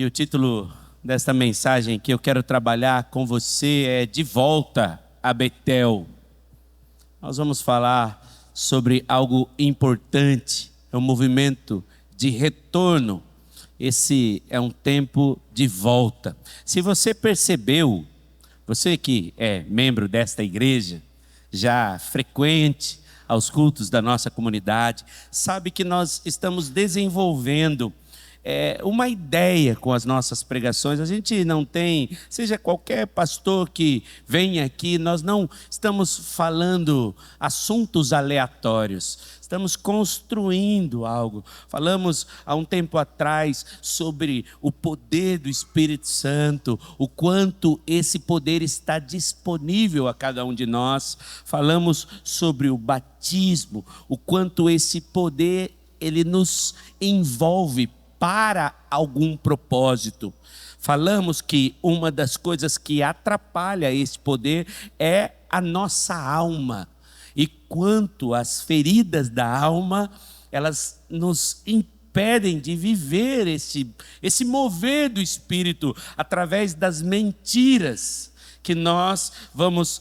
E o título desta mensagem que eu quero trabalhar com você é De Volta a Betel. Nós vamos falar sobre algo importante, é um movimento de retorno. Esse é um tempo de volta. Se você percebeu, você que é membro desta igreja, já frequente aos cultos da nossa comunidade, sabe que nós estamos desenvolvendo uma ideia com as nossas pregações. A gente não tem, seja qualquer pastor que venha aqui, nós não estamos falando assuntos aleatórios, estamos construindo algo. Falamos há um tempo atrás sobre o poder do Espírito Santo, o quanto esse poder está disponível a cada um de nós. Falamos sobre o batismo, o quanto esse poder ele nos envolve para algum propósito. Falamos que uma das coisas que atrapalha esse poder é a nossa alma. E quanto as feridas da alma, elas nos impedem de viver esse mover do Espírito através das mentiras que nós vamos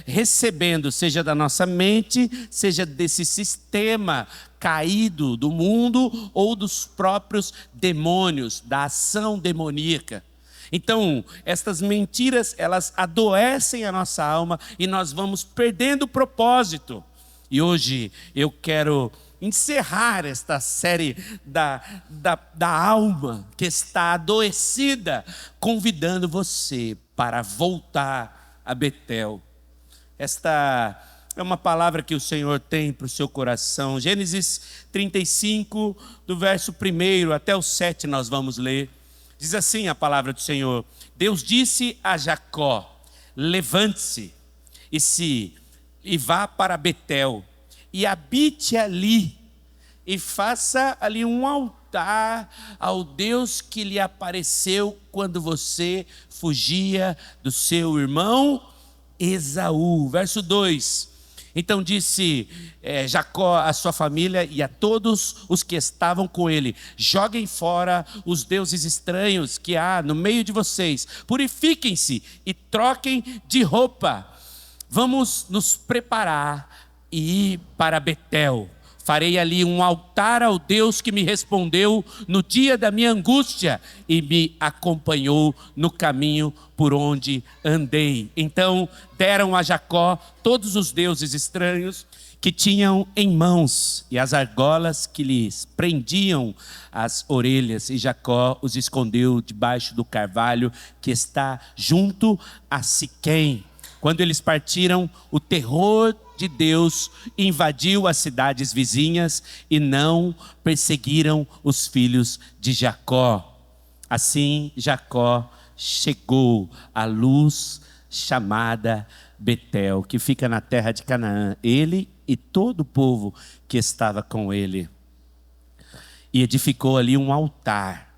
recebendo, seja da nossa mente, seja desse sistema caído do mundo ou dos próprios demônios, da ação demoníaca. Então, estas mentiras, elas adoecem a nossa alma e nós vamos perdendo o propósito. E hoje eu quero encerrar esta série da alma que está adoecida, convidando você para voltar a Betel. Esta é uma palavra que o Senhor tem para o seu coração. Gênesis 35, do verso 1 até o 7 nós vamos ler. Diz assim a palavra do Senhor: Deus disse a Jacó: levante-se e vá para Betel, e habite ali, e faça ali um altar ao Deus que lhe apareceu quando você fugia do seu irmão Esaú. Verso 2: Então disse Jacó à sua família e a todos os que estavam com ele: joguem fora os deuses estranhos que há no meio de vocês, purifiquem-se e troquem de roupa. Vamos nos preparar e ir para Betel. Farei ali um altar ao Deus que me respondeu no dia da minha angústia e me acompanhou no caminho por onde andei. Então deram a Jacó todos os deuses estranhos que tinham em mãos e as argolas que lhes prendiam as orelhas. E Jacó os escondeu debaixo do carvalho que está junto a Siquém. Quando eles partiram, o terror de Deus invadiu as cidades vizinhas e não perseguiram os filhos de Jacó. Assim Jacó chegou à luz chamada Betel, que fica na terra de Canaã, ele e todo o povo que estava com ele. E edificou ali um altar,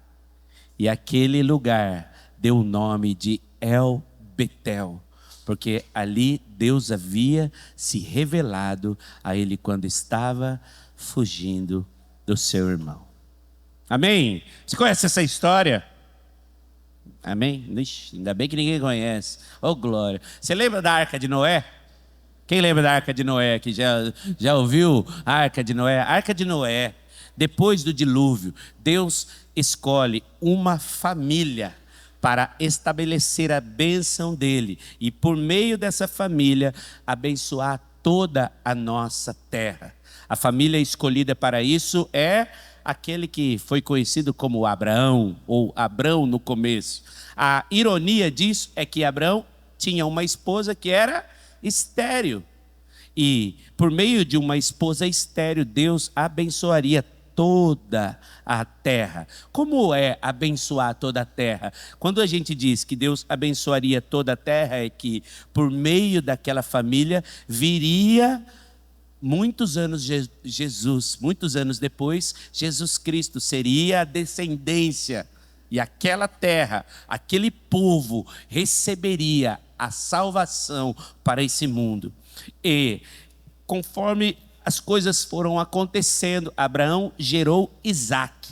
e aquele lugar deu o nome de El Betel, porque ali Deus havia se revelado a ele quando estava fugindo do seu irmão. Amém? Você conhece essa história? Amém? Ixi, ainda bem que ninguém conhece. Oh, glória. Você lembra da Arca de Noé? Quem lembra da Arca de Noé? Que já ouviu a Arca de Noé? A Arca de Noé, depois do dilúvio, Deus escolhe uma família para estabelecer a bênção dele e por meio dessa família abençoar toda a nossa terra. A família escolhida para isso é aquele que foi conhecido como Abraão, ou Abrão no começo. A ironia disso é que Abraão tinha uma esposa que era estéril, e por meio de uma esposa estéril Deus abençoaria toda a terra. Como é abençoar toda a terra? Quando a gente diz que Deus abençoaria toda a terra, é que por meio daquela família viria muitos anos muitos anos depois, Jesus Cristo seria a descendência, e aquela terra, aquele povo receberia a salvação para esse mundo. E conforme as coisas foram acontecendo, Abraão gerou Isaac.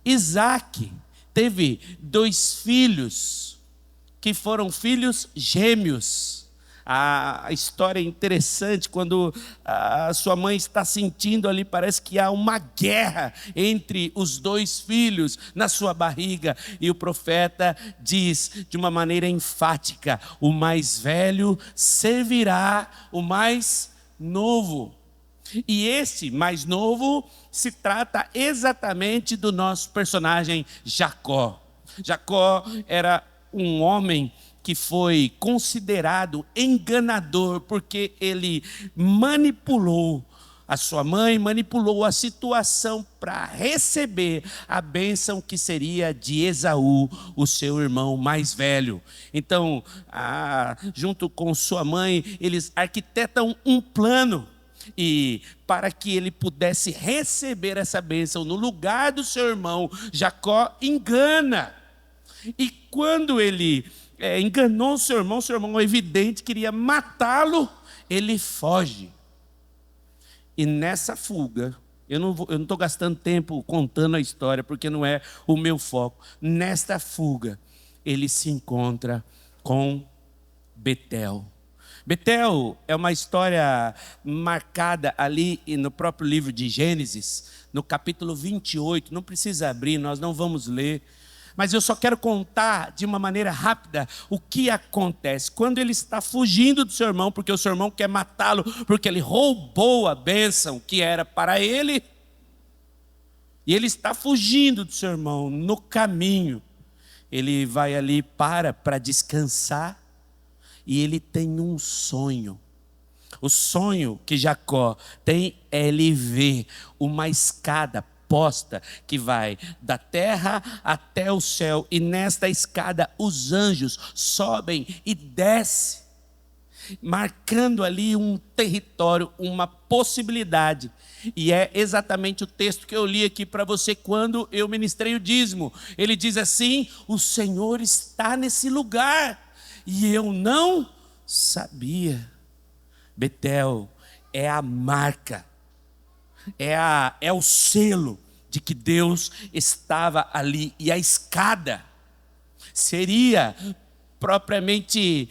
Isaac teve 2 filhos, que foram filhos gêmeos. A história é interessante, quando a sua mãe está sentindo ali, parece que há uma guerra entre os 2 filhos na sua barriga. E o profeta diz de uma maneira enfática: o mais velho servirá o mais novo. E esse mais novo se trata exatamente do nosso personagem Jacó. Jacó era um homem que foi considerado enganador, porque ele manipulou a sua mãe, manipulou a situação para receber a bênção que seria de Esaú, o seu irmão mais velho. Então, junto com sua mãe, eles arquitetam um plano, e para que ele pudesse receber essa bênção no lugar do seu irmão, Jacó engana. E quando ele enganou seu irmão, evidente, queria matá-lo, ele foge. E nessa fuga, eu não estou gastando tempo contando a história, porque não é o meu foco. Nesta fuga, ele se encontra com Betel. Betel é uma história marcada ali no próprio livro de Gênesis, no capítulo 28, não precisa abrir, nós não vamos ler. Mas eu só quero contar de uma maneira rápida o que acontece. Quando ele está fugindo do seu irmão, porque o seu irmão quer matá-lo, porque ele roubou a bênção que era para ele. E ele está fugindo do seu irmão. No caminho, ele vai ali para descansar. E ele tem um sonho. O sonho que Jacó tem é ele ver uma escada posta que vai da terra até o céu, e nesta escada os anjos sobem e descem, marcando ali um território, uma possibilidade. E é exatamente o texto que eu li aqui para você quando eu ministrei o dízimo. Ele diz assim: o Senhor está nesse lugar e eu não sabia. Betel é a marca, é o selo de que Deus estava ali. E a escada seria propriamente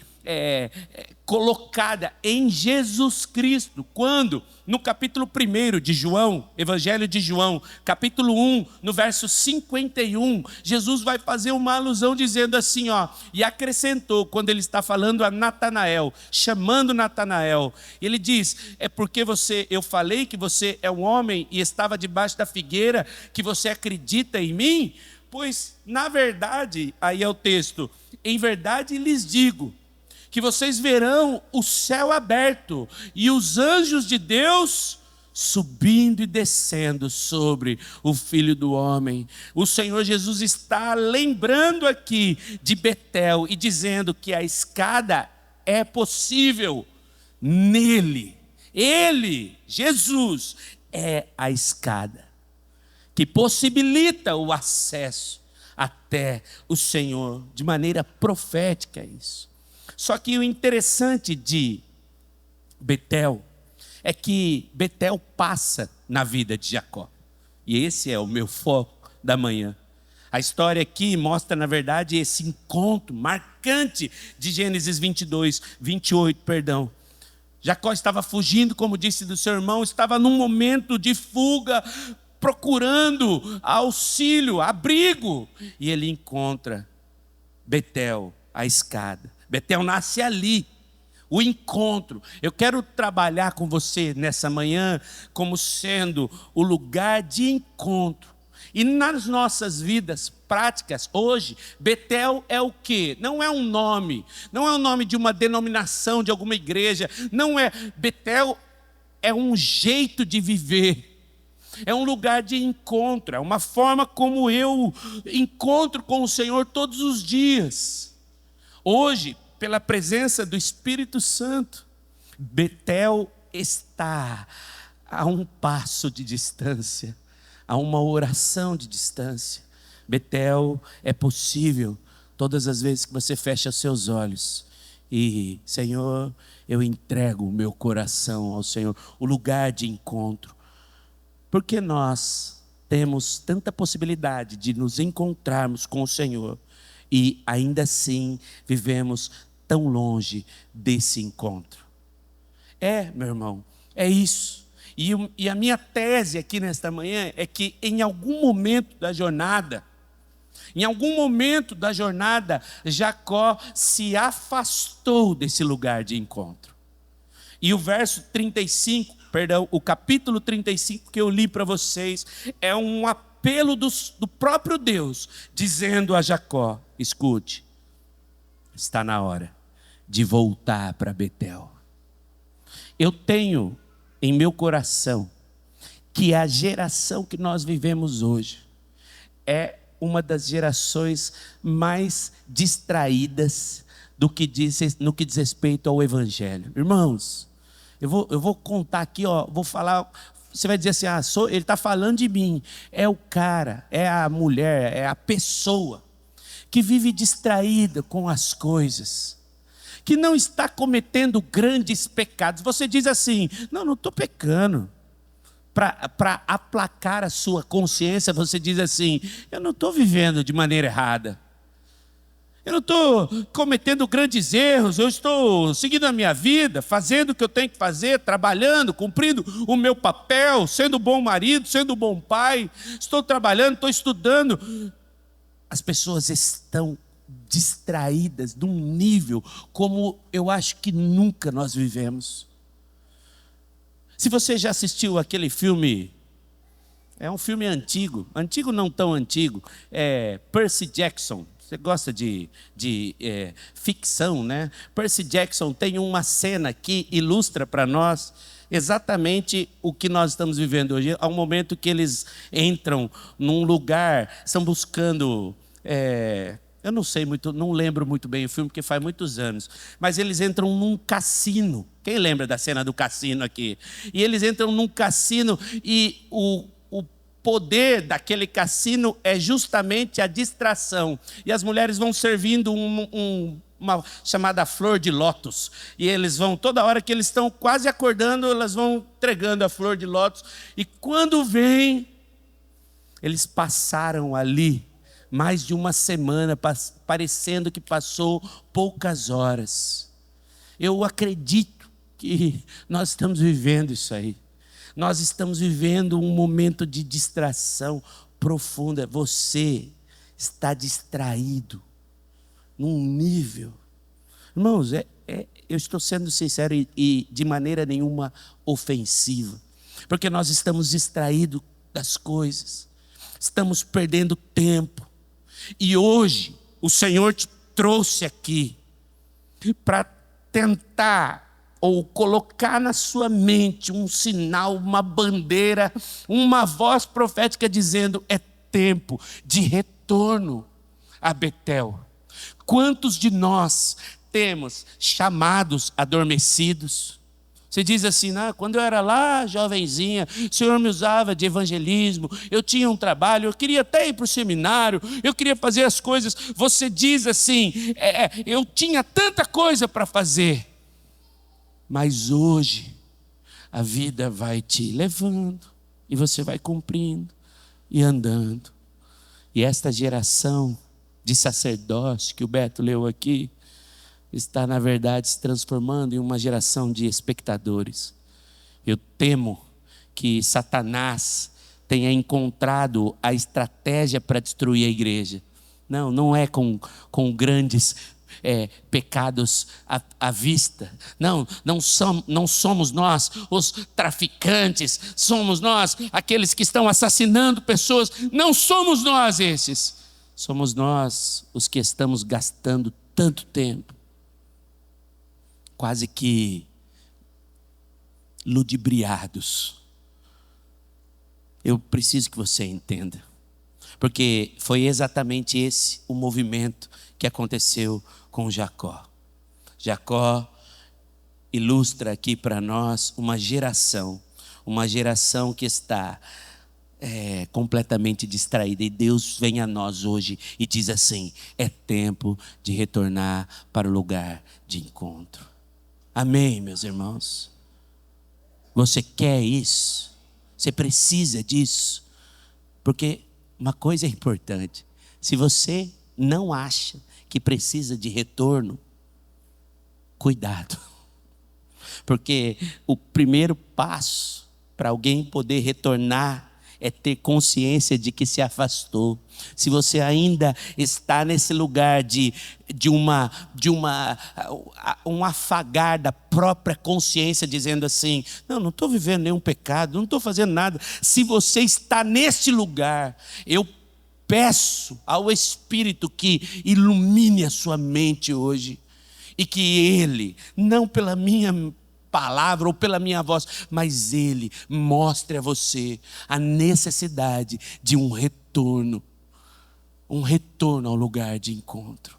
colocada em Jesus Cristo, quando no capítulo 1 de João, Evangelho de João, capítulo 1, no verso 51, Jesus vai fazer uma alusão dizendo assim, e acrescentou, quando ele está falando a Natanael, chamando Natanael, ele diz: é porque eu falei que você é um homem e estava debaixo da figueira, que você acredita em mim? Pois, na verdade, aí é o texto, em verdade lhes digo, que vocês verão o céu aberto e os anjos de Deus subindo e descendo sobre o Filho do Homem. O Senhor Jesus está lembrando aqui de Betel e dizendo que a escada é possível nele. Ele, Jesus, é a escada que possibilita o acesso até o Senhor, de maneira profética isso. Só que o interessante de Betel é que Betel passa na vida de Jacó. E esse é o meu foco da manhã. A história aqui mostra, na verdade, esse encontro marcante de Gênesis 28. Jacó estava fugindo, como disse, do seu irmão, estava num momento de fuga, procurando auxílio, abrigo. E ele encontra Betel, a escada. Betel nasce ali, o encontro. Eu quero trabalhar com você nessa manhã como sendo o lugar de encontro. E nas nossas vidas práticas, hoje, Betel é o quê? Não é um nome, não é o nome de uma denominação, de alguma igreja. Não é. Betel é um jeito de viver. É um lugar de encontro, é uma forma como eu encontro com o Senhor todos os dias. Hoje, pela presença do Espírito Santo, Betel está a um passo de distância, a uma oração de distância. Betel é possível todas as vezes que você fecha seus olhos e, Senhor, eu entrego o meu coração ao Senhor, o lugar de encontro. Porque nós temos tanta possibilidade de nos encontrarmos com o Senhor e ainda assim vivemos tão longe desse encontro. Meu irmão, é isso. E a minha tese aqui nesta manhã é que em algum momento da jornada, Jacó se afastou desse lugar de encontro. E o verso 35, o capítulo 35 que eu li para vocês, é um apelo do próprio Deus, dizendo a Jacó: escute, está na hora de voltar para Betel. Eu tenho em meu coração que a geração que nós vivemos hoje é uma das gerações mais distraídas no que diz respeito ao Evangelho. Irmãos, eu vou contar aqui, vou falar, você vai dizer assim, ele está falando de mim. É o cara, é a mulher, é a pessoa que vive distraída com as coisas, que não está cometendo grandes pecados. Você diz assim, não estou pecando. Para aplacar a sua consciência, você diz assim, eu não estou vivendo de maneira errada. Eu não estou cometendo grandes erros, eu estou seguindo a minha vida, fazendo o que eu tenho que fazer, trabalhando, cumprindo o meu papel, sendo bom marido, sendo bom pai, estou trabalhando, estou estudando. As pessoas estão distraídas num nível como eu acho que nunca nós vivemos. Se você já assistiu aquele filme, é um filme antigo não tão antigo, Percy Jackson. Você gosta de ficção, né? Percy Jackson tem uma cena que ilustra para nós exatamente o que nós estamos vivendo hoje. Há um momento que eles entram num lugar, estão buscando... eu não lembro muito bem o filme, porque faz muitos anos. Mas eles entram num cassino. Quem lembra da cena do cassino aqui? E eles entram num cassino e o poder daquele cassino é justamente a distração. E as mulheres vão servindo uma chamada flor de lótus. E eles vão, toda hora que eles estão quase acordando, elas vão entregando a flor de lótus. E quando vem, eles passaram ali mais de uma semana, parecendo que passou poucas horas. Eu acredito que nós estamos vivendo isso aí. Nós estamos vivendo um momento de distração profunda. Você está distraído num nível. Irmãos, eu estou sendo sincero e de maneira nenhuma ofensiva. Porque nós estamos distraídos das coisas. Estamos perdendo tempo. E hoje, o Senhor te trouxe aqui para tentar ou colocar na sua mente um sinal, uma bandeira, uma voz profética dizendo, é tempo de retorno a Betel. Quantos de nós temos chamados adormecidos? Você diz assim, quando eu era lá, jovenzinha, o Senhor me usava de evangelismo, eu tinha um trabalho, eu queria até ir para o seminário, eu queria fazer as coisas. Você diz assim, eu tinha tanta coisa para fazer. Mas hoje, a vida vai te levando, e você vai cumprindo e andando. E esta geração de sacerdócio que o Beto leu aqui, está, na verdade, se transformando em uma geração de espectadores. Eu temo que Satanás tenha encontrado a estratégia para destruir a igreja. Não é com grandes pecados à vista. Não somos nós os traficantes, somos nós aqueles que estão assassinando pessoas. Não somos nós esses. Somos nós os que estamos gastando tanto tempo quase que ludibriados. Eu preciso que você entenda, porque foi exatamente esse o movimento que aconteceu com Jacó. Jacó ilustra aqui para nós uma geração que está completamente distraída, e Deus vem a nós hoje e diz assim, é tempo de retornar para o lugar de encontro. Amém, meus irmãos? Você quer isso? Você precisa disso? Porque uma coisa é importante: se você não acha que precisa de retorno, cuidado. Porque o primeiro passo para alguém poder retornar é ter consciência de que se afastou. Se você ainda está nesse lugar um afagar da própria consciência, dizendo assim: não estou vivendo nenhum pecado, não estou fazendo nada. Se você está nesse lugar, eu peço ao Espírito que ilumine a sua mente hoje, e que Ele, não pela minha palavra ou pela minha voz, mas Ele mostre a você a necessidade de um retorno ao lugar de encontro.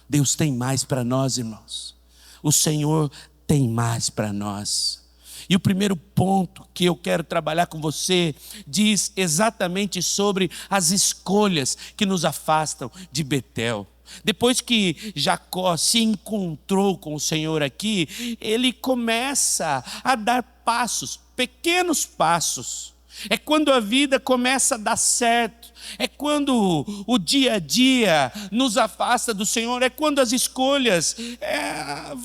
Deus tem mais para nós, irmãos. O Senhor tem mais para nós. E o primeiro ponto que eu quero trabalhar com você diz exatamente sobre as escolhas que nos afastam de Betel. Depois que Jacó se encontrou com o Senhor aqui, ele começa a dar passos, pequenos passos. É quando a vida começa a dar certo, é quando o dia a dia nos afasta do Senhor, é quando as escolhas,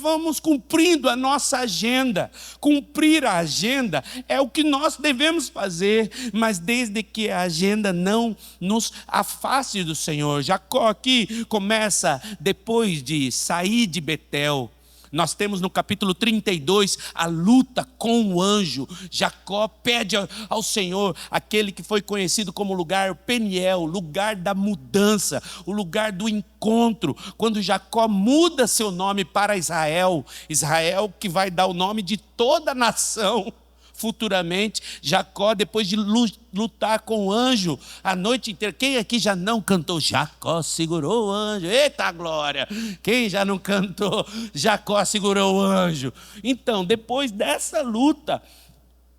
vamos cumprindo a nossa agenda. Cumprir a agenda é o que nós devemos fazer, mas desde que a agenda não nos afaste do Senhor. Jacó aqui começa, depois de sair de Betel, nós temos no capítulo 32 a luta com o anjo. Jacó pede ao Senhor aquele que foi conhecido como lugar Peniel, lugar da mudança, o lugar do encontro. Quando Jacó muda seu nome para Israel, Israel que vai dar o nome de toda a nação. Futuramente, Jacó, depois de lutar com o anjo a noite inteira. Quem aqui já não cantou? Jacó segurou o anjo. Eita glória! Quem já não cantou? Jacó segurou o anjo. Então, depois dessa luta,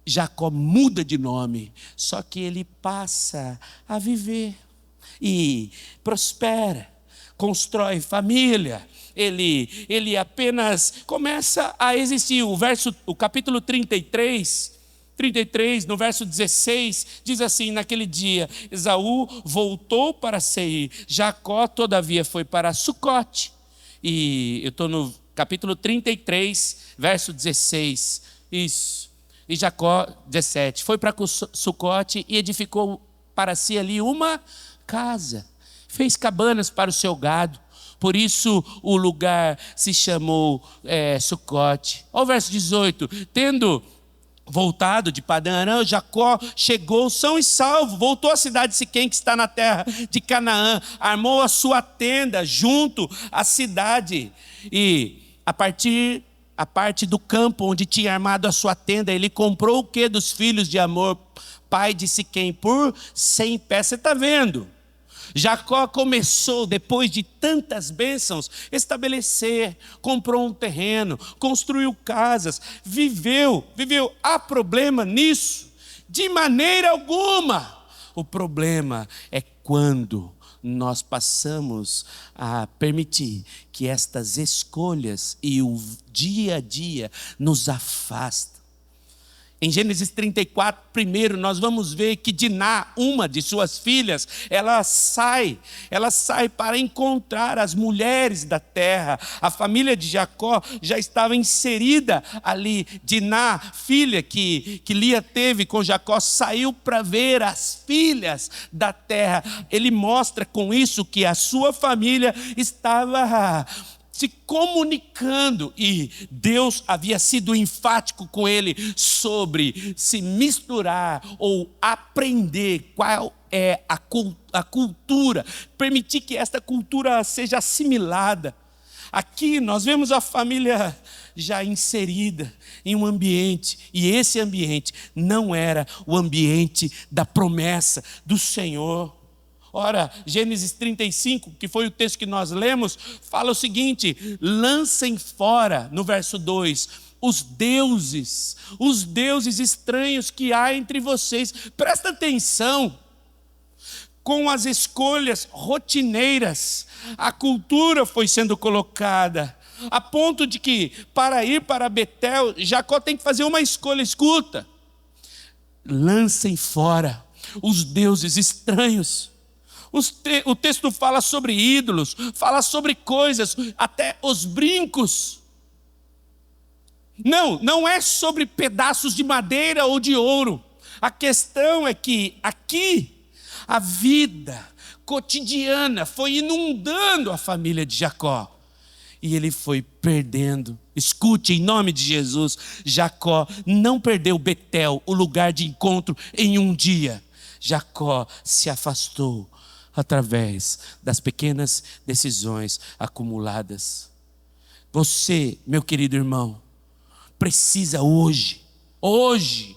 Jacó muda de nome. Só que ele passa a viver e prospera, constrói família. Ele apenas começa a existir. O capítulo 33, no verso 16, diz assim: naquele dia, Esaú voltou para Seir, Jacó, todavia, foi para Sucote. E eu estou no capítulo 33, verso 16, isso. E Jacó, 17, foi para Sucote e edificou para si ali uma casa, fez cabanas para o seu gado. Por isso o lugar se chamou Sucote. Olha o verso 18. Tendo voltado de Padã Arã, Jacó chegou são e salvo, voltou à cidade de Siquém, que está na terra de Canaã, armou a sua tenda junto à cidade. E a parte do campo onde tinha armado a sua tenda, ele comprou o que dos filhos de Amor, pai de Siquém, por 100 pés. Você está vendo? Jacó começou, depois de tantas bênçãos, estabelecer, comprou um terreno, construiu casas, viveu. Há problema nisso? De maneira alguma. O problema é quando nós passamos a permitir que estas escolhas e o dia a dia nos afastem. Em Gênesis 34, primeiro, nós vamos ver que Diná, uma de suas filhas, ela sai para encontrar as mulheres da terra. A família de Jacó já estava inserida ali. Diná, filha que Lia teve com Jacó, saiu para ver as filhas da terra. Ele mostra com isso que a sua família estava se comunicando, e Deus havia sido enfático com ele sobre se misturar ou aprender qual é a cultura, permitir que esta cultura seja assimilada. Aqui nós vemos a família já inserida em um ambiente, e esse ambiente não era o ambiente da promessa do Senhor. Ora, Gênesis 35, que foi o texto que nós lemos, fala o seguinte: lancem fora, no verso 2, os deuses estranhos que há entre vocês. Presta atenção, com as escolhas rotineiras, a cultura foi sendo colocada, a ponto de que, para ir para Betel, Jacó tem que fazer uma escolha. Escuta, lancem fora os deuses estranhos. O texto fala sobre ídolos, fala sobre coisas, até os brincos. Não é sobre pedaços de madeira ou de ouro. A questão é que aqui a vida cotidiana foi inundando a família de Jacó. E ele foi perdendo. Escute, em nome de Jesus, Jacó não perdeu Betel, o lugar de encontro, em um dia. Jacó se afastou através das pequenas decisões acumuladas. Você, meu querido irmão, precisa hoje,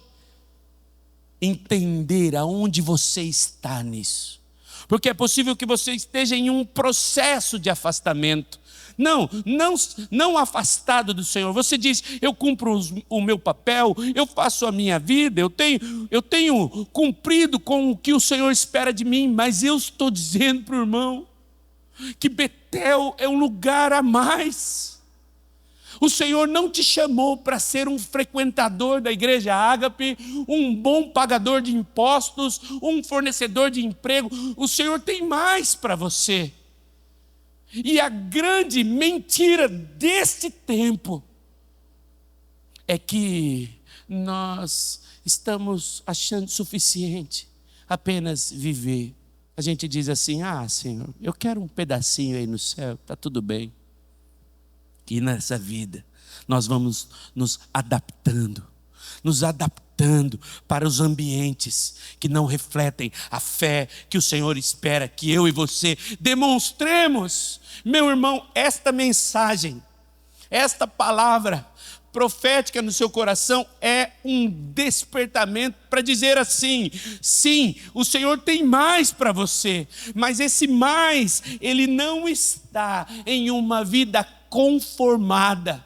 entender aonde você está nisso. Porque é possível que você esteja em um processo de afastamento. Não afastado do Senhor. Você diz, eu cumpro o meu papel, eu faço a minha vida, eu tenho cumprido com o que o Senhor espera de mim, mas eu estou dizendo para o irmão que Betel é um lugar a mais. O Senhor não te chamou para ser um frequentador da igreja Ágape, um bom pagador de impostos, um fornecedor de emprego. O Senhor tem mais para você. E a grande mentira deste tempo é que nós estamos achando suficiente apenas viver. A gente diz assim, Senhor, eu quero um pedacinho aí no céu, está tudo bem. E nessa vida nós vamos nos adaptando para os ambientes que não refletem a fé que o Senhor espera que eu e você demonstremos. Meu irmão, esta mensagem, esta palavra profética no seu coração é um despertamento para dizer assim, sim, o Senhor tem mais para você, mas esse mais, ele não está em uma vida conformada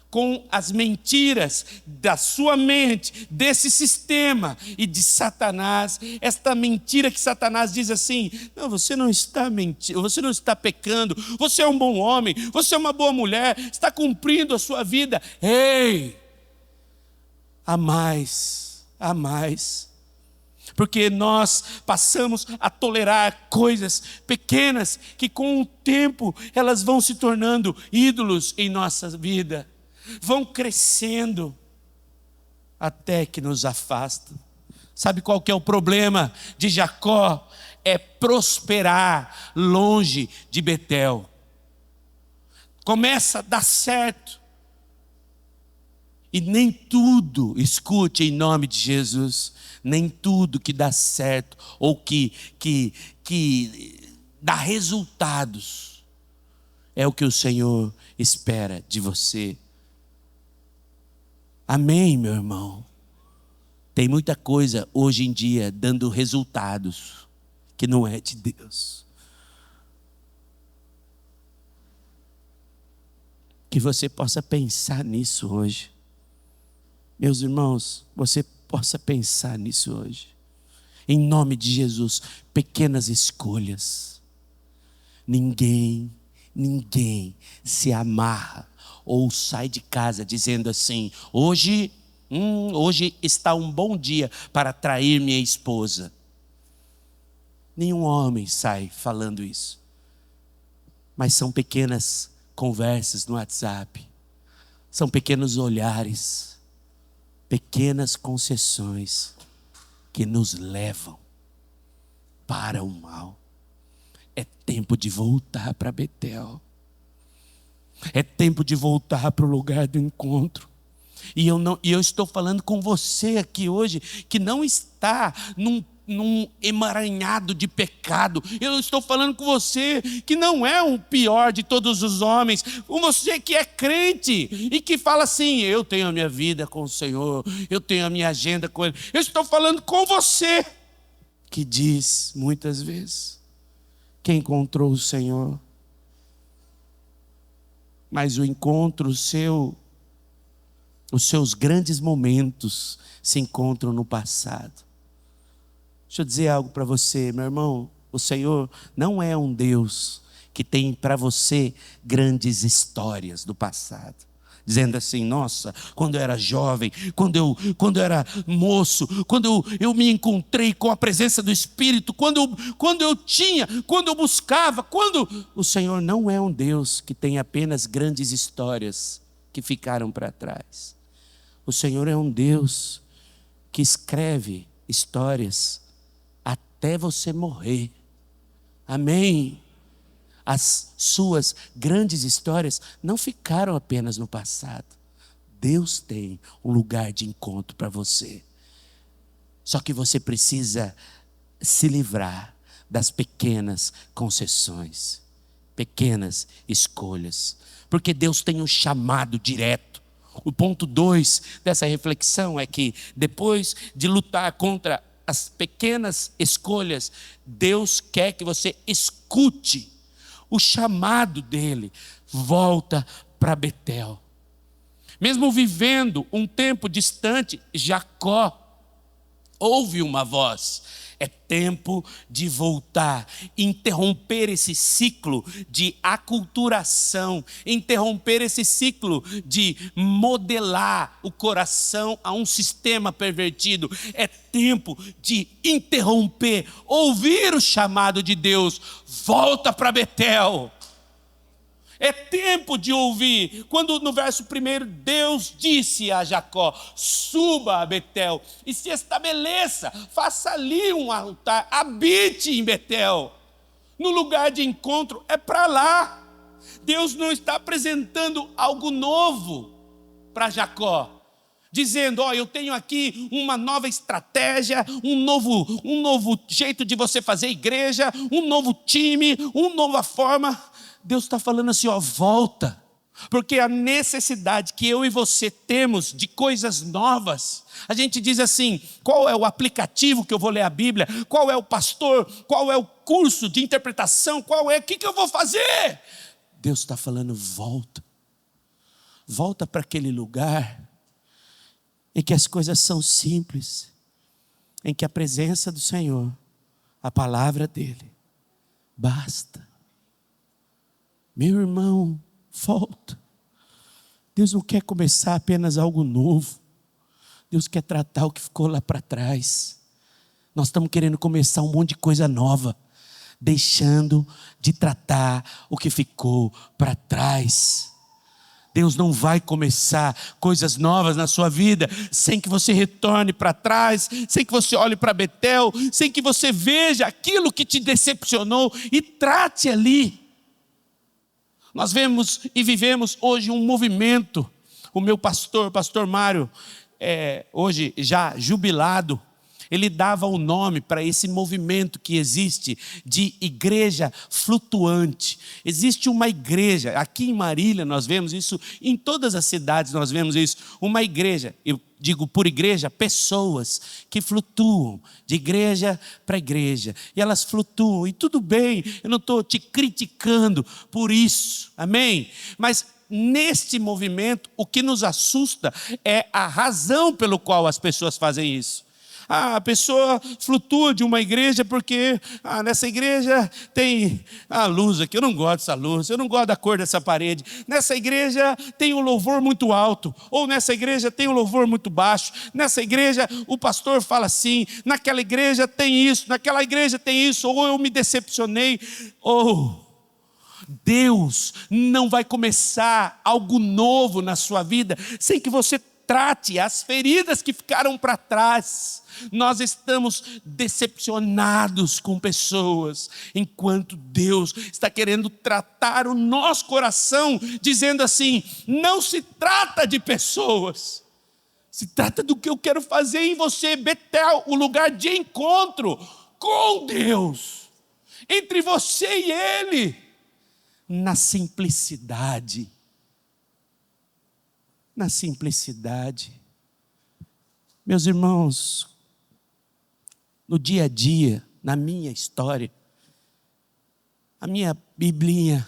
com as mentiras da sua mente, desse sistema e de Satanás. Esta mentira que Satanás diz assim, não, você não está mentindo, você não está pecando, você é um bom homem, você é uma boa mulher, está cumprindo a sua vida. Ei, há mais, porque nós passamos a tolerar coisas pequenas que com o tempo elas vão se tornando ídolos em nossa vida, vão crescendo até que nos afastam. Sabe qual que é o problema de Jacó? É prosperar longe de Betel. Começa a dar certo. E nem tudo, escute em nome de Jesus, nem tudo que dá certo ou que dá resultados é o que o Senhor espera de você. Amém, meu irmão? Tem muita coisa hoje em dia dando resultados que não é de Deus. Que você possa pensar nisso hoje. Meus irmãos, você possa pensar nisso hoje. Em nome de Jesus, pequenas escolhas. Ninguém se amarra ou sai de casa dizendo assim, hoje está um bom dia para trair minha esposa. Nenhum homem sai falando isso. Mas são pequenas conversas no WhatsApp. São pequenos olhares, pequenas concessões que nos levam para o mal. É tempo de voltar para Betel. É tempo de voltar para o lugar do encontro. E eu estou falando com você aqui hoje que não está num emaranhado de pecado. Eu estou falando com você que não é o pior de todos os homens. Com você que é crente e que fala assim, eu tenho a minha vida com o Senhor, eu tenho a minha agenda com Ele. Eu estou falando com você que diz muitas vezes que encontrou o Senhor, mas o encontro os seus grandes momentos se encontram no passado. Deixa eu dizer algo para você, meu irmão. O Senhor não é um Deus que tem para você grandes histórias do passado. dizendo assim: nossa, quando eu era jovem, quando eu era moço, quando eu me encontrei com a presença do Espírito, quando eu buscava, quando... O Senhor não é um Deus que tem apenas grandes histórias que ficaram para trás. O Senhor é um Deus que escreve histórias até você morrer. Amém? As suas grandes histórias não ficaram apenas no passado. Deus tem um lugar de encontro para você. Só que você precisa se livrar das pequenas concessões, pequenas escolhas. Porque Deus tem um chamado direto. O ponto 2 dessa reflexão é que depois de lutar contra as pequenas escolhas, Deus quer que você escute o chamado dele. Volta para Betel. Mesmo vivendo um tempo distante, Jacó ouve uma voz. É tempo de voltar, interromper esse ciclo de aculturação, interromper esse ciclo de modelar o coração a um sistema pervertido. É tempo de interromper, ouvir o chamado de Deus. Volta para Betel. É tempo de ouvir. Quando no verso 1 Deus disse a Jacó: suba a Betel e se estabeleça, faça ali um altar, habite em Betel. No lugar de encontro é para lá. Deus não está apresentando algo novo para Jacó, dizendo: ó, eu tenho aqui uma nova estratégia, um novo jeito de você fazer igreja, um novo time, uma nova forma. Deus está falando assim: ó, volta. Porque a necessidade que eu e você temos de coisas novas, a gente diz assim: qual é o aplicativo que eu vou ler a Bíblia? Qual é o pastor? Qual é o curso de interpretação? O que eu vou fazer? Deus está falando: volta. Volta para aquele lugar em que as coisas são simples, em que a presença do Senhor, a palavra dele, basta. Meu irmão, volta. Deus não quer começar apenas algo novo. Deus quer tratar o que ficou lá para trás. Nós estamos querendo começar um monte de coisa nova, deixando de tratar o que ficou para trás. Deus não vai começar coisas novas na sua vida sem que você retorne para trás, sem que você olhe para Betel, sem que você veja aquilo que te decepcionou e trate ali. Nós vemos e vivemos hoje um movimento. O meu pastor Mário, hoje já jubilado, ele dava o nome para esse movimento que existe de igreja flutuante. Existe uma igreja, aqui em Marília nós vemos isso, em todas as cidades nós vemos isso, uma igreja, eu digo por igreja, pessoas que flutuam de igreja para igreja, e elas flutuam, e tudo bem, eu não estou te criticando por isso, amém? Mas neste movimento, o que nos assusta é a razão pelo qual as pessoas fazem isso. A pessoa flutua de uma igreja porque nessa igreja tem a luz aqui, eu não gosto dessa luz, eu não gosto da cor dessa parede. Nessa igreja tem um louvor muito alto, ou nessa igreja tem um louvor muito baixo. Nessa igreja o pastor fala assim, naquela igreja tem isso, naquela igreja tem isso, ou eu me decepcionei. Deus não vai começar algo novo na sua vida sem que você trate as feridas que ficaram para trás. Nós estamos decepcionados com pessoas, enquanto Deus está querendo tratar o nosso coração, dizendo assim: não se trata de pessoas, se trata do que eu quero fazer em você, Betel, o lugar de encontro com Deus, entre você e Ele, na simplicidade. Na simplicidade. Meus irmãos, no dia a dia, na minha história, a minha biblinha,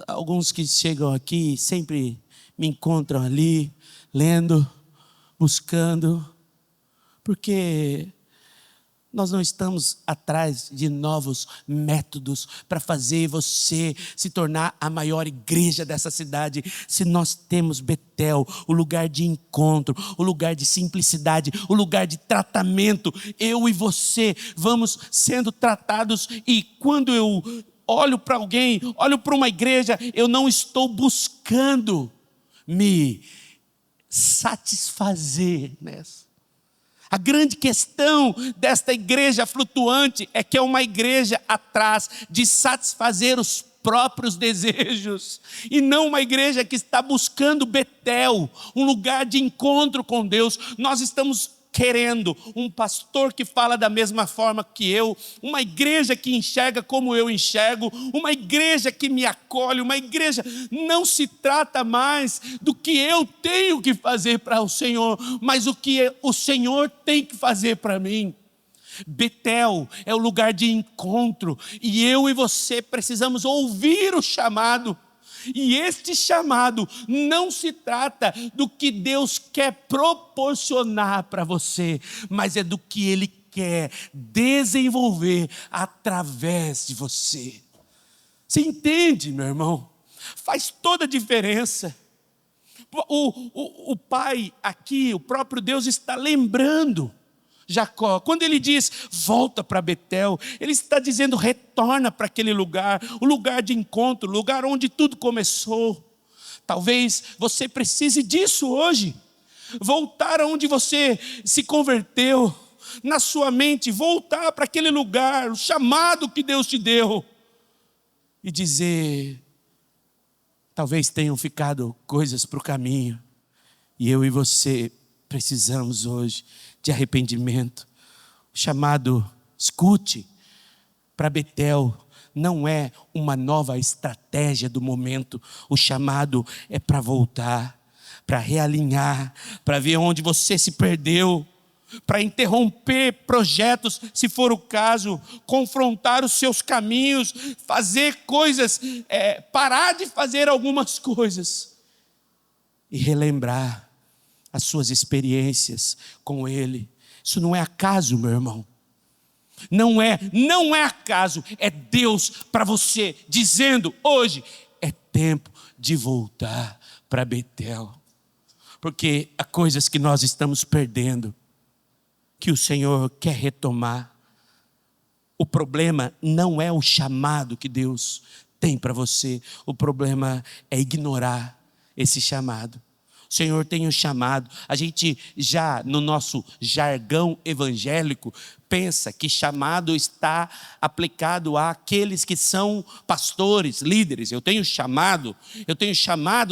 alguns que chegam aqui sempre me encontram ali, lendo, buscando, porque Nós não estamos atrás de novos métodos para fazer você se tornar a maior igreja dessa cidade. Se nós temos Betel, o lugar de encontro, o lugar de simplicidade, o lugar de tratamento, eu e você vamos sendo tratados. E quando eu olho para alguém, olho para uma igreja, eu não estou buscando me satisfazer nessa. A grande questão desta igreja flutuante é que é uma igreja atrás de satisfazer os próprios desejos, e não uma igreja que está buscando Betel, um lugar de encontro com Deus. Nós estamos querendo um pastor que fala da mesma forma que eu, uma igreja que enxerga como eu enxergo, uma igreja que me acolhe, uma igreja. Não se trata mais do que eu tenho que fazer para o Senhor, mas o que o Senhor tem que fazer para mim. Betel é o lugar de encontro, e eu e você precisamos ouvir o chamado. E este chamado não se trata do que Deus quer proporcionar para você, mas é do que Ele quer desenvolver através de você. Você entende, meu irmão? Faz toda a diferença. O Pai aqui, o próprio Deus, está lembrando Jacó. Quando ele diz, volta para Betel, ele está dizendo, retorna para aquele lugar, o lugar de encontro, o lugar onde tudo começou. Talvez você precise disso hoje. Voltar aonde você se converteu, na sua mente, voltar para aquele lugar, o chamado que Deus te deu. E dizer, talvez tenham ficado coisas para o caminho, e eu e você precisamos hoje de arrependimento. O chamado, escute, para Betel não é uma nova estratégia do momento. O chamado é para voltar, para realinhar, para ver onde você se perdeu, para interromper projetos, se for o caso, confrontar os seus caminhos, fazer coisas, parar de fazer algumas coisas e relembrar as suas experiências com Ele. Isso não é acaso, meu irmão. Não é acaso. É Deus para você dizendo hoje, é tempo de voltar para Betel. Porque há coisas que nós estamos perdendo, que o Senhor quer retomar. O problema não é o chamado que Deus tem para você. O problema é ignorar esse chamado. O Senhor tem um chamado. A gente já, no nosso jargão evangélico, pensa que chamado está aplicado àqueles que são pastores, líderes. Eu tenho chamado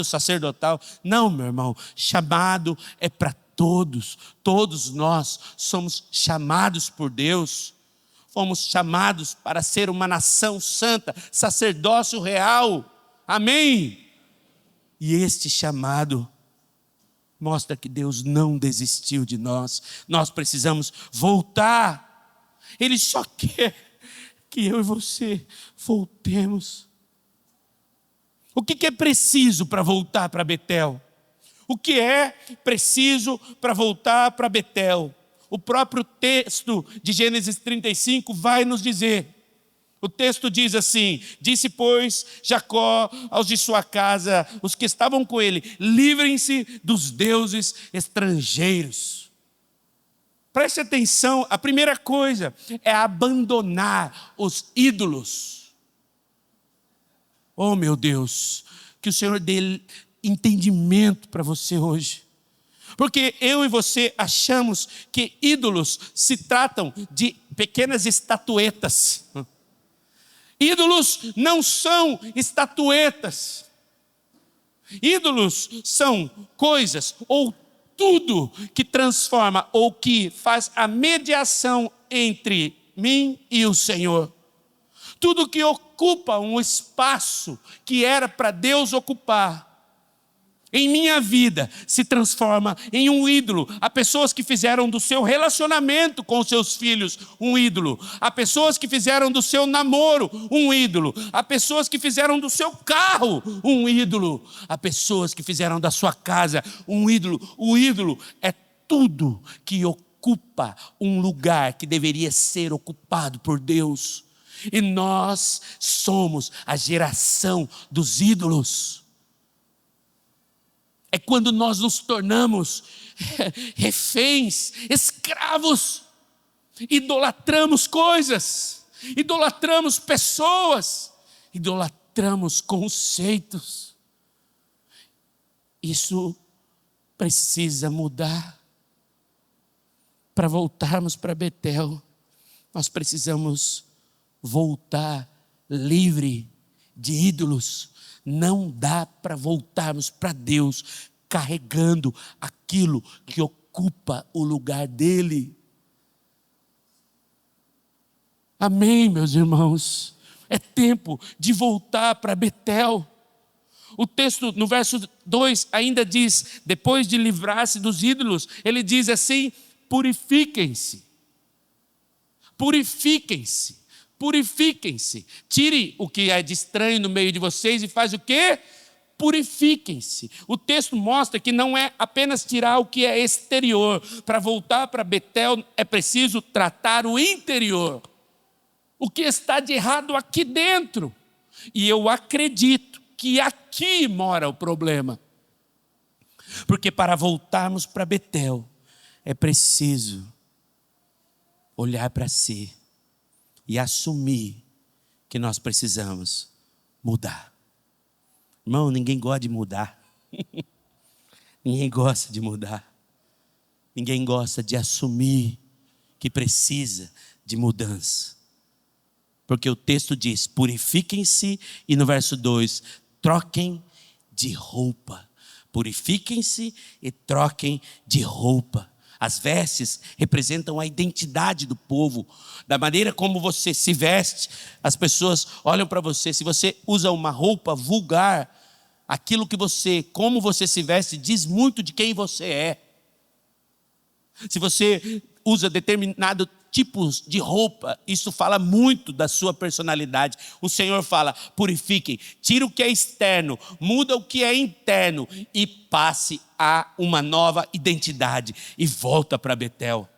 sacerdotal. Não, meu irmão, chamado é para todos. Todos nós somos chamados por Deus. Fomos chamados para ser uma nação santa, sacerdócio real. Amém? E este chamado mostra que Deus não desistiu de nós. Nós precisamos voltar. Ele só quer que eu e você voltemos. O que é preciso para voltar para Betel? O que é preciso para voltar para Betel? O próprio texto de Gênesis 35 vai nos dizer. O texto diz assim, disse pois Jacó aos de sua casa, os que estavam com ele, livrem-se dos deuses estrangeiros. Preste atenção, a primeira coisa é abandonar os ídolos. Oh meu Deus, que o Senhor dê entendimento para você hoje. Porque eu e você achamos que ídolos se tratam de pequenas estatuetas. Ídolos não são estatuetas. Ídolos são coisas ou tudo que transforma ou que faz a mediação entre mim e o Senhor. Tudo que ocupa um espaço que era para Deus ocupar, em minha vida, se transforma em um ídolo. Há pessoas que fizeram do seu relacionamento com seus filhos um ídolo. Há pessoas que fizeram do seu namoro um ídolo. Há pessoas que fizeram do seu carro um ídolo. Há pessoas que fizeram da sua casa um ídolo. O ídolo é tudo que ocupa ocupa um lugar que deveria ser ocupado por Deus. E nós somos a geração dos ídolos. É quando nós nos tornamos reféns, escravos, idolatramos coisas, idolatramos pessoas, idolatramos conceitos. Isso precisa mudar. Para voltarmos para Betel, nós precisamos voltar livre de ídolos. Não dá para voltarmos para Deus carregando aquilo que ocupa o lugar dele. Amém, meus irmãos? É tempo de voltar para Betel. O texto no verso 2 ainda diz, depois de livrar-se dos ídolos, ele diz assim: purifiquem-se, purifiquem-se, purifiquem-se. Tire o que é de estranho no meio de vocês e faz o quê? Purifiquem-se. O texto mostra que não é apenas tirar o que é exterior. Para voltar para Betel é preciso tratar o interior. O que está de errado aqui dentro. E eu acredito que aqui mora o problema. Porque para voltarmos para Betel, é preciso olhar para si e assumir que nós precisamos mudar. Irmão, ninguém gosta de mudar. Ninguém gosta de mudar. Ninguém gosta de assumir que precisa de mudança. Porque o texto diz, purifiquem-se, e no verso 2, troquem de roupa. Purifiquem-se e troquem de roupa. As vestes representam a identidade do povo. Da maneira como você se veste, as pessoas olham para você. Se você usa uma roupa vulgar, como você se veste, diz muito de quem você é. Se você usa determinado tipos de roupa, isso fala muito da sua personalidade. O Senhor fala, purifiquem, tira o que é externo, muda o que é interno e passe a uma nova identidade e volta para Betel.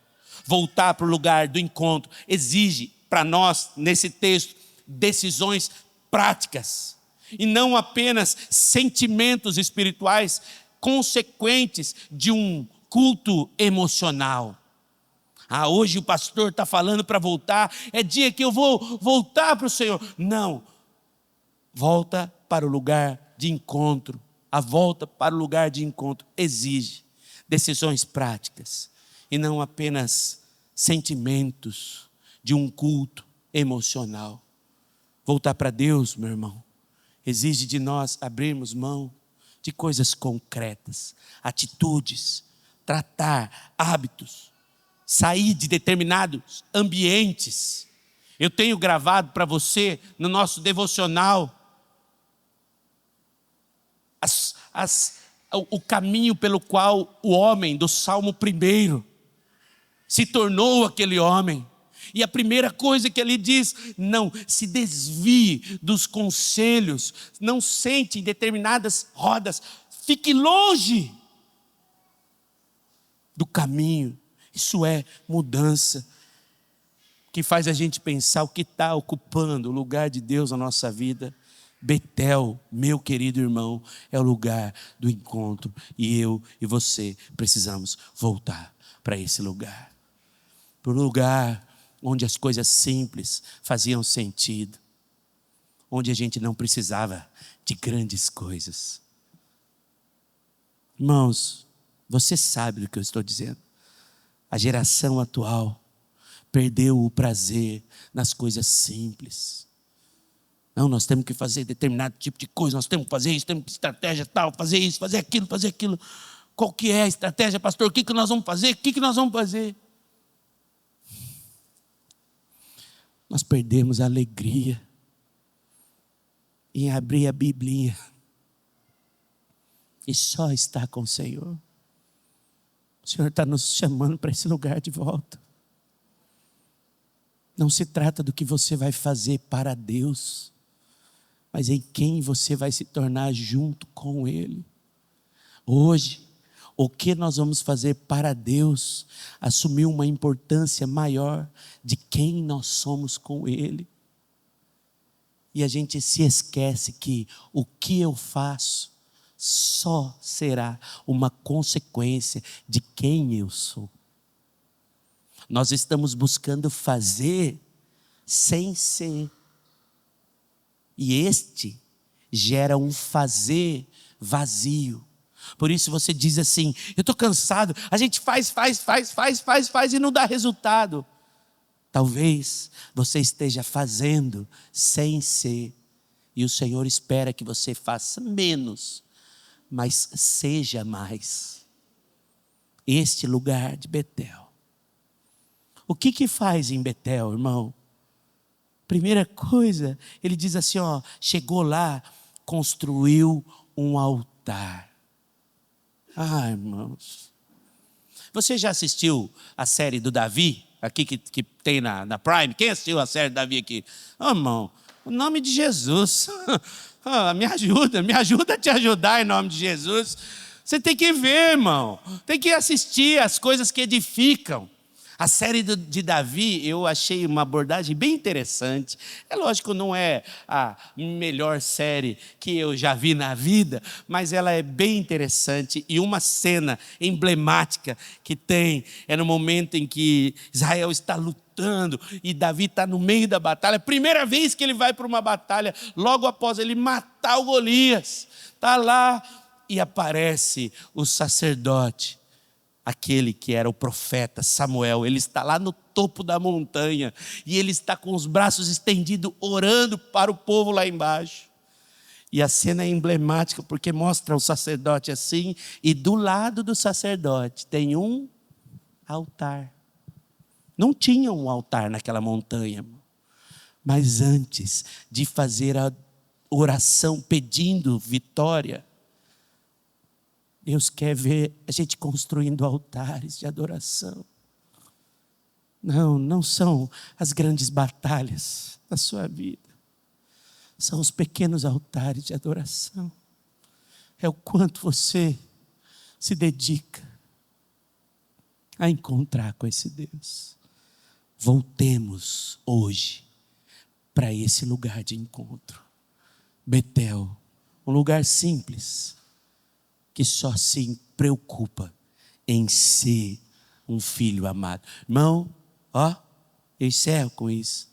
Voltar para o lugar do encontro exige para nós, nesse texto, decisões práticas e não apenas sentimentos espirituais consequentes de um culto emocional. Hoje o pastor está falando para voltar, é dia que eu vou voltar para o Senhor. Não, volta para o lugar de encontro. A volta para o lugar de encontro exige decisões práticas e não apenas sentimentos de um culto emocional. Voltar para Deus, meu irmão, exige de nós abrirmos mão de coisas concretas, atitudes, tratar hábitos, sair de determinados ambientes. Eu tenho gravado para você no nosso devocional o caminho pelo qual o homem do Salmo 1 se tornou aquele homem. E a primeira coisa que ele diz, não se desvie dos conselhos, não sente em determinadas rodas, fique longe do caminho. Isso é mudança, que faz a gente pensar o que está ocupando o lugar de Deus na nossa vida. Betel, meu querido irmão, é o lugar do encontro. E eu e você precisamos voltar para esse lugar. Para o lugar onde as coisas simples faziam sentido. Onde a gente não precisava de grandes coisas. Irmãos, você sabe do que eu estou dizendo. A geração atual perdeu o prazer nas coisas simples. Não, nós temos que fazer determinado tipo de coisa, nós temos que fazer isso, temos que estratégia tal, fazer isso, fazer aquilo, fazer aquilo. Qual que é a estratégia, pastor? O que nós vamos fazer? O que nós vamos fazer? Nós perdemos a alegria em abrir a Biblinha e só estar com o Senhor. O Senhor está nos chamando para esse lugar de volta. Não se trata do que você vai fazer para Deus, mas em quem você vai se tornar junto com Ele. Hoje, O que nós vamos fazer para Deus assumir uma importância maior de quem nós somos com Ele? E a gente se esquece que o que eu faço só será uma consequência de quem eu sou. Nós estamos buscando fazer sem ser. E este gera um fazer vazio. Por isso você diz assim: eu estou cansado. A gente faz e não dá resultado. Talvez você esteja fazendo sem ser. E o Senhor espera que você faça menos, mas seja mais. Este lugar de Betel. O que faz em Betel, irmão? Primeira coisa, ele diz assim, chegou lá, construiu um altar. Ah, irmãos. Você já assistiu a série do Davi? Aqui que tem na Prime? Quem assistiu a série do Davi aqui? Irmão, o nome de Jesus. Me ajuda a te ajudar em nome de Jesus. Você tem que ver, irmão. Tem que assistir as coisas que edificam. A série de Davi, eu achei uma abordagem bem interessante. É lógico, não é a melhor série que eu já vi na vida, mas ela é bem interessante. E uma cena emblemática que tem é no momento em que Israel está lutando e Davi está no meio da batalha. Primeira vez que ele vai para uma batalha, logo após ele matar o Golias. Está lá e aparece o sacerdote. Aquele que era o profeta Samuel, ele está lá no topo da montanha e ele está com os braços estendidos, orando para o povo lá embaixo. E a cena é emblemática porque mostra o sacerdote assim, e do lado do sacerdote tem um altar. Não tinha um altar naquela montanha, mas antes de fazer a oração pedindo vitória, Deus quer ver a gente construindo altares de adoração. Não são as grandes batalhas da sua vida. São os pequenos altares de adoração. É o quanto você se dedica a encontrar com esse Deus. Voltemos hoje para esse lugar de encontro. Betel, um lugar simples, que só se preocupa em ser um filho amado. Irmão, eu encerro com isso.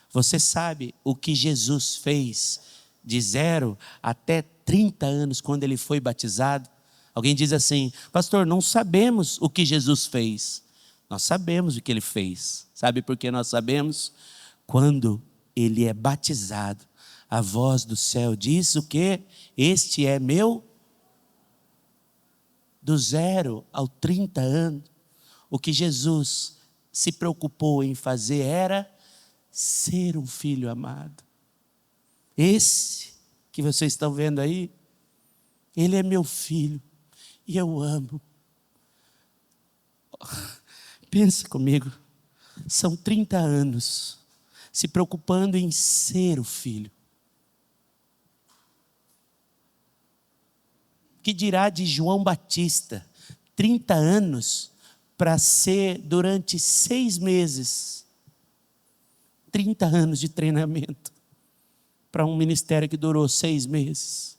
Você sabe o que Jesus fez de 0 até 30 anos quando ele foi batizado? Alguém diz assim: pastor, não sabemos o que Jesus fez. Nós sabemos o que ele fez. Sabe por que nós sabemos? Quando ele é batizado, a voz do céu diz o quê? Este é meu. Do 0 aos 30 anos, o que Jesus se preocupou em fazer era ser um filho amado. Esse que vocês estão vendo aí, ele é meu filho e eu amo. Pensa comigo, são 30 anos se preocupando em ser o filho. Que dirá de João Batista, 30 anos para ser durante 6 meses, 30 anos de treinamento para um ministério que durou 6 meses.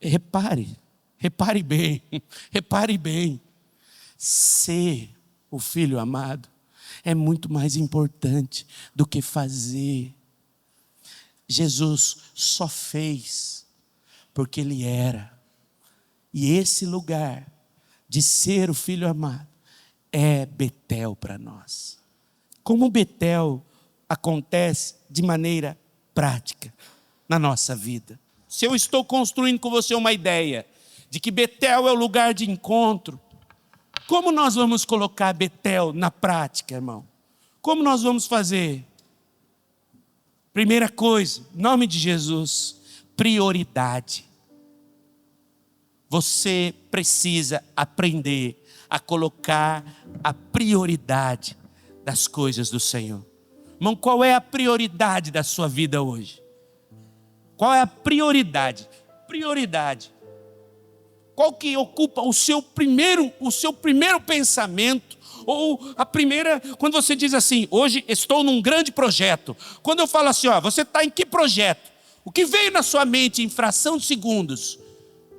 Repare bem, ser o filho amado é muito mais importante do que fazer. Jesus só fez porque ele era. E esse lugar de ser o filho amado é Betel para nós. Como Betel acontece de maneira prática na nossa vida. Se eu estou construindo com você uma ideia de que Betel é o lugar de encontro, como nós vamos colocar Betel na prática, irmão? Como nós vamos fazer? Primeira coisa, em nome de Jesus, prioridade. Você precisa aprender a colocar a prioridade das coisas do Senhor. Irmão, qual é a prioridade da sua vida hoje? Qual é a prioridade? Prioridade. qual que ocupa o seu primeiro pensamento, ou a primeira, quando você diz assim, hoje estou num grande projeto. Quando eu falo assim, você está em que projeto? O que veio na sua mente em fração de segundos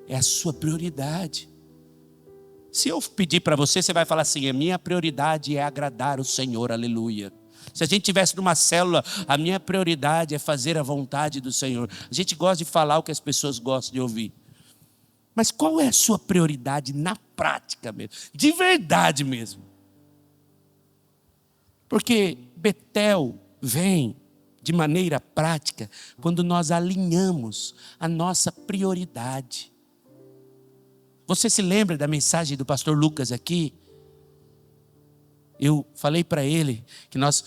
é a sua prioridade. Se eu pedir para você, você vai falar assim, a minha prioridade é agradar o Senhor, aleluia. Se a gente estivesse numa célula, a minha prioridade é fazer a vontade do Senhor. A gente gosta de falar o que as pessoas gostam de ouvir. Mas qual é a sua prioridade na prática mesmo? De verdade mesmo. Porque Betel vem de maneira prática quando nós alinhamos a nossa prioridade. Você se lembra da mensagem do pastor Lucas aqui? Eu falei para ele que nós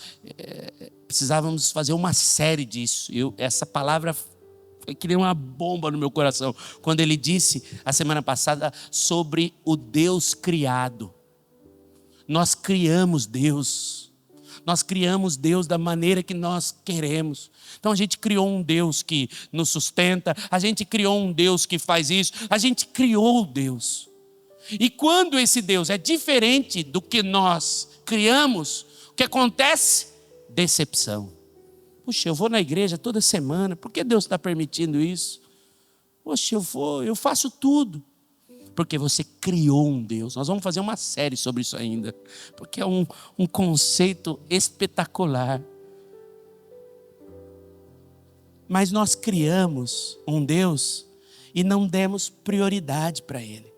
precisávamos fazer uma série disso. Essa palavra foi que nem uma bomba no meu coração, quando ele disse, a semana passada, sobre o Deus criado. Nós criamos Deus. Nós criamos Deus da maneira que nós queremos. Então a gente criou um Deus que nos sustenta, a gente criou um Deus que faz isso, a gente criou Deus. E quando esse Deus é diferente do que nós criamos, o que acontece? Decepção. Puxa, eu vou na igreja toda semana, por que Deus está permitindo isso? Poxa, eu faço tudo. Porque você criou um Deus. Nós vamos fazer uma série sobre isso ainda. Porque é um conceito espetacular. Mas nós criamos um Deus e não demos prioridade para Ele.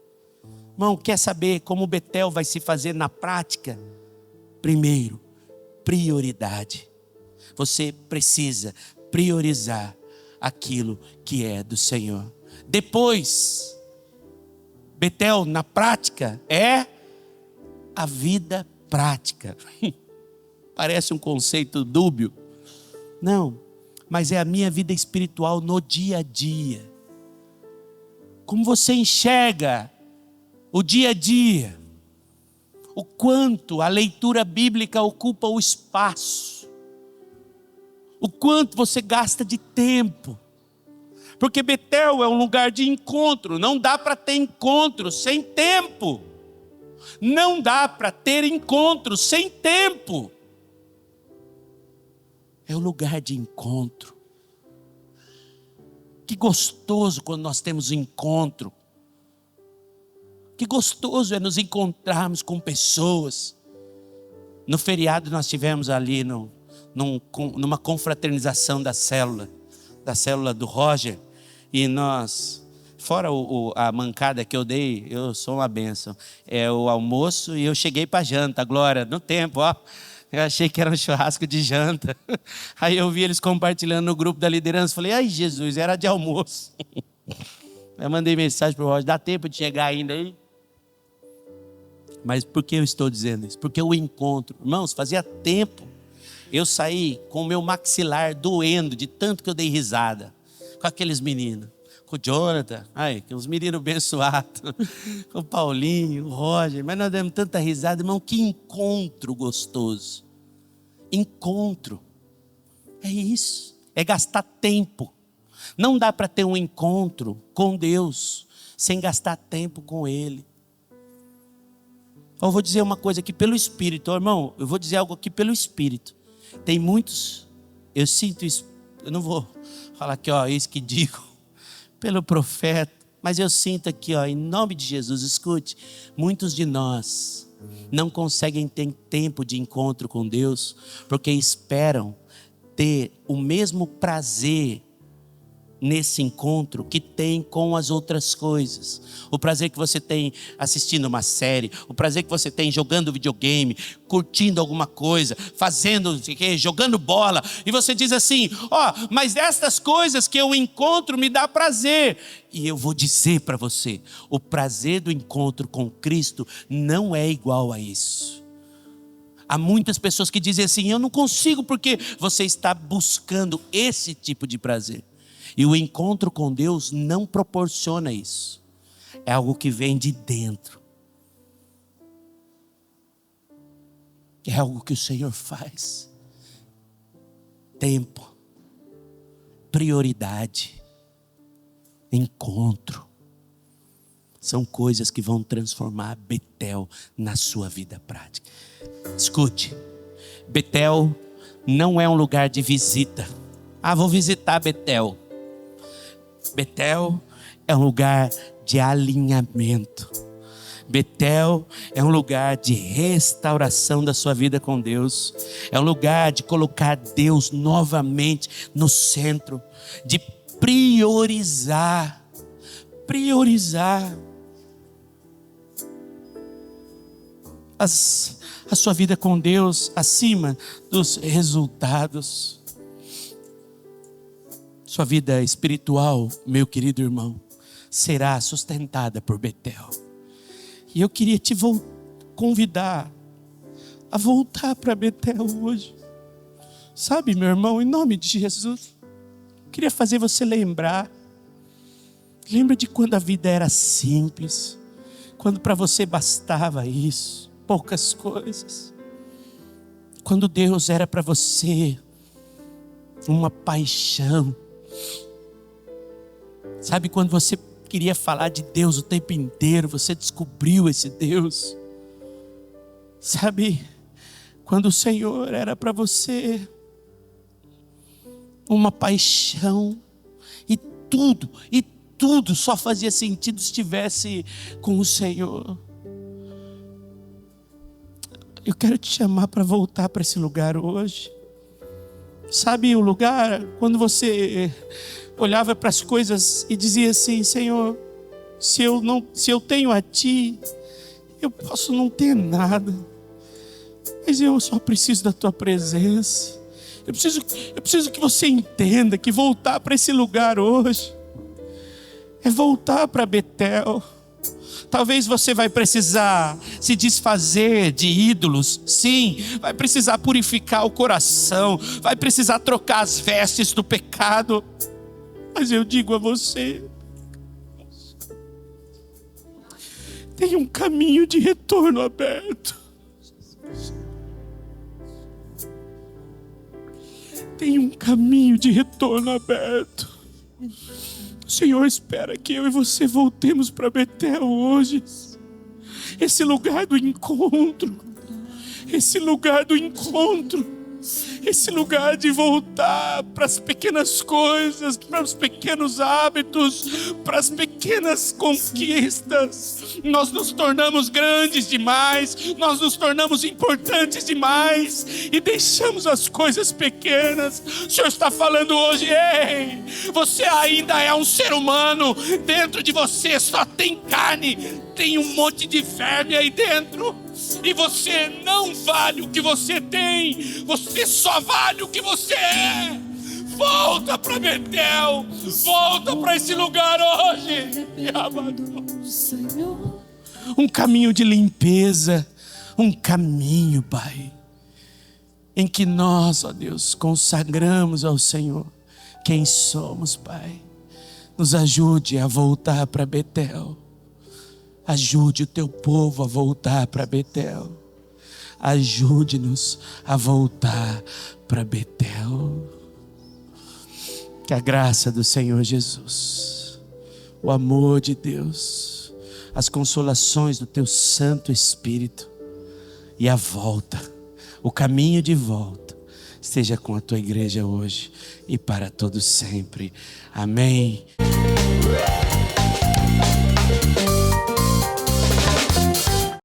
Irmão, quer saber como Betel vai se fazer na prática? Primeiro, prioridade. Você precisa priorizar aquilo que é do Senhor. Depois, Betel, na prática, é a vida prática. Parece um conceito dúbio. Não, mas é a minha vida espiritual no dia a dia. Como você enxerga o dia a dia. O quanto a leitura bíblica ocupa o espaço. O quanto você gasta de tempo. Porque Betel é um lugar de encontro. Não dá para ter encontro sem tempo. Não dá para ter encontro sem tempo. É o lugar de encontro. Que gostoso quando nós temos um encontro. Que gostoso é nos encontrarmos com pessoas. No feriado nós tivemos ali numa confraternização da célula do Roger. E nós, fora a mancada que eu dei, eu sou uma bênção. É o almoço e eu cheguei para a janta, Glória, no tempo, ó. Eu achei que era um churrasco de janta. Aí eu vi eles compartilhando no grupo da liderança. Falei, ai Jesus, era de almoço. Eu mandei mensagem para o Roger, dá tempo de chegar ainda aí? Mas por que eu estou dizendo isso? Porque o encontro, irmãos, fazia tempo. Eu saí com o meu maxilar doendo de tanto que eu dei risada. Com aqueles meninos, com o Jonathan, os meninos abençoados, com o Paulinho, o Roger, mas nós demos tanta risada, irmão, que encontro gostoso. Encontro, é isso, é gastar tempo. Não dá para ter um encontro com Deus sem gastar tempo com Ele. Eu vou dizer uma coisa aqui pelo Espírito, irmão, eu vou dizer algo aqui pelo Espírito. Tem muitos, eu sinto isso, eu não vou falar aqui, isso que digo, pelo profeta, mas eu sinto aqui, em nome de Jesus, escute, muitos de nós não conseguem ter tempo de encontro com Deus, porque esperam ter o mesmo prazer nesse encontro que tem com as outras coisas. O prazer que você tem assistindo uma série, o prazer que você tem jogando videogame, curtindo alguma coisa, fazendo, jogando bola, e você diz assim, mas estas coisas que eu encontro me dá prazer. E eu vou dizer para você, o prazer do encontro com Cristo não é igual a isso. Há muitas pessoas que dizem assim, eu não consigo porque você está buscando esse tipo de prazer. E o encontro com Deus não proporciona isso. É algo que vem de dentro. É algo que o Senhor faz. Tempo. Prioridade. Encontro. são coisas que vão transformar Betel na sua vida prática. Escute, Betel não é um lugar de visita. Vou visitar Betel. Betel é um lugar de alinhamento. Betel é um lugar de restauração da sua vida com Deus. É um lugar de colocar Deus novamente no centro, de priorizar a sua vida com Deus acima dos resultados. Sua vida espiritual, meu querido irmão, será sustentada por Betel. E eu queria te convidar a voltar para Betel hoje. Sabe, meu irmão, em nome de Jesus, eu queria fazer você lembra de quando a vida era simples, quando para você bastava isso, poucas coisas. Quando Deus era para você uma paixão. Sabe, quando você queria falar de Deus o tempo inteiro, você descobriu esse Deus. Sabe, quando o Senhor era para você uma paixão, e tudo só fazia sentido se estivesse com o Senhor. Eu quero te chamar para voltar para esse lugar hoje. Sabe o lugar quando você olhava para as coisas e dizia assim: Senhor, se eu tenho a Ti, eu posso não ter nada, mas eu só preciso da Tua presença. Eu preciso que você entenda que voltar para esse lugar hoje é voltar para Betel. Talvez você vai precisar se desfazer de ídolos. Sim, vai precisar purificar o coração, vai precisar trocar as vestes do pecado. Mas eu digo a você, tem um caminho de retorno aberto. Tem um caminho de retorno aberto. O Senhor espera que eu e você voltemos para Betel hoje. Esse lugar do encontro. Esse lugar do encontro. Esse lugar de voltar para as pequenas coisas, para os pequenos hábitos, para as pequenas conquistas. Nós nos tornamos grandes demais, nós nos tornamos importantes demais e deixamos as coisas pequenas. O Senhor está falando hoje: ei, você ainda é um ser humano, dentro de você só tem carne, tem um monte de verme aí dentro. E você não vale o que você tem, você só vale o que você é. Volta para Betel, volta para esse lugar hoje. Um caminho de limpeza, um caminho, Pai, em que nós, ó Deus, consagramos ao Senhor quem somos, Pai. Nos ajude a voltar para Betel. Ajude o teu povo a voltar para Betel. Ajude-nos a voltar para Betel. Que a graça do Senhor Jesus, o amor de Deus, as consolações do teu Santo Espírito e a volta, o caminho de volta, esteja com a tua igreja hoje e para todo sempre. Amém.